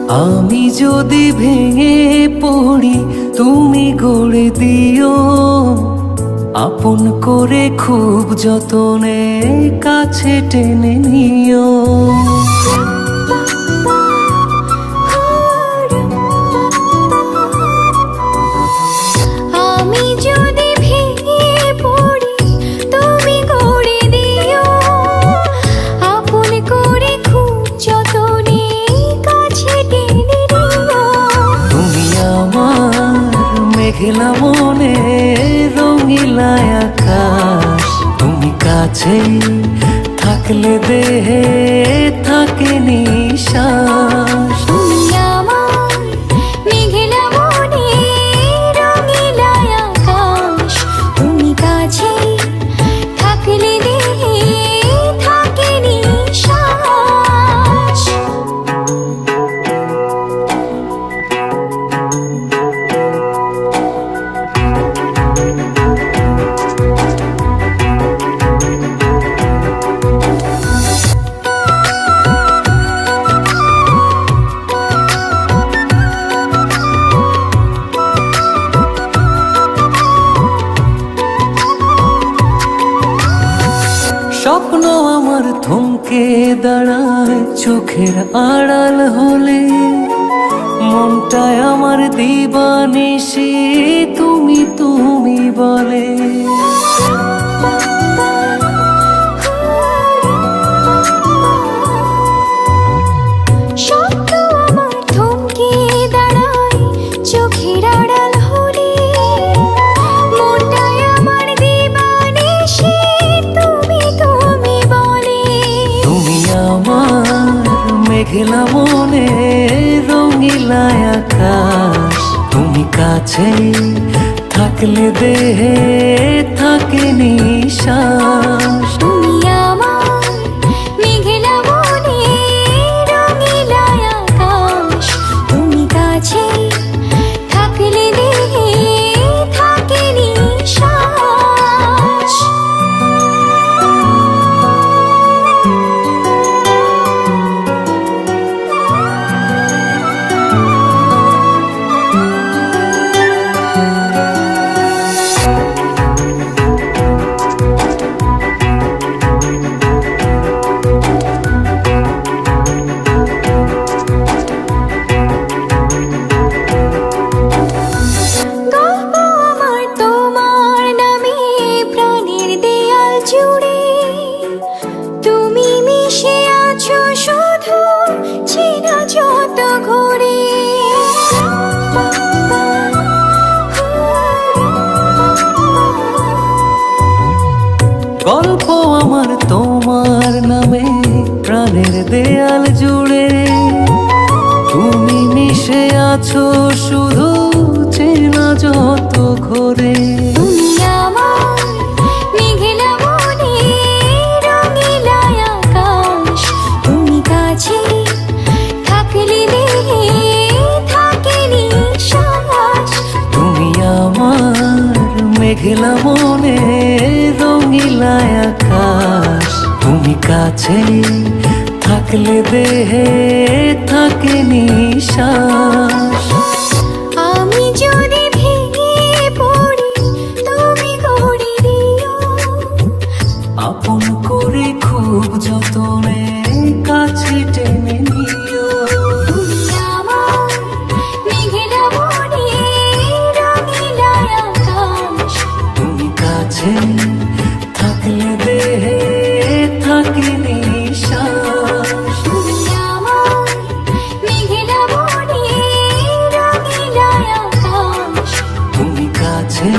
আমি যদি ভেঙে পড়ি তুমি গড়ে দিও, আপন করে খুব যতনে কাছে টেনে নিও। আমি যদি ভেঙে পড়ি তুমি গড়ে দিও, আপন করে খুব যতনে কাছে টেনে নিও। তুমি আমার মেঘলা মনে রঙিলা আকাশ, তুমি কাছে থাকলে দেহে থাকে নিশ্বাস। তুমি আমার মেঘলা মনে রঙিলা আকাশ, তুমি কাছে থাকলে দেহে থাকে নিশ্বাস। স্বপ্ন আমার থমকে দাঁড়ায় চোখের আড়াল হলে, মনটায় আমার দিবানিশি তুমি তুমি বলে। স্বপ্ন আমার থমকে দাঁড়ায় চোখের আড়াল হলে, মনটায় আমার দিবানিশি তুমি তুমি বলে। তুমি আমার মেঘলা মনে রঙিলা আকাশ, তুমি কাছে থাকলে দেহে থাকে নিশ্বাস। তুমি আমার মেঘলা মনে রঙিলা আকাশ, তুমি কাছে থাকলে দেহে থাকে নিশ্বাস। গল্প আমার তোমার নামে প্রাণের দেয়াল জুড়ে, তুমি মিশে আছো শুধু চেনা যত ঘুরে। গল্প আমার তোমার নামে প্রাণের দেয়াল জুড়ে, তুমি মিশে আছো শুধু চেনা যত ঘরে। তুমি আমার মেঘলা মনে রঙিলা আকাশ, তুমি কাছে থাকলে দেহে থাকে নিশ্বাস। তুমি আমার মেঘলা মনে রঙিলা আকাশ, তুমি কাছে থাকলে দেহে থাকে নিশ্বাস। আমি যদি ভেঙে পড়ি তুমি গড়ে দিও, আপন করে খুব যতনে কাছে টেনে নিও। তুমি আমার মেঘলা মনে রঙিলা আকাশ, তুমি কাছে থাকলে দেহে থাকে নিশ্বাস। তুমি আমার মেঘলা মনে রঙিলা আকাশ, তুমি কাছে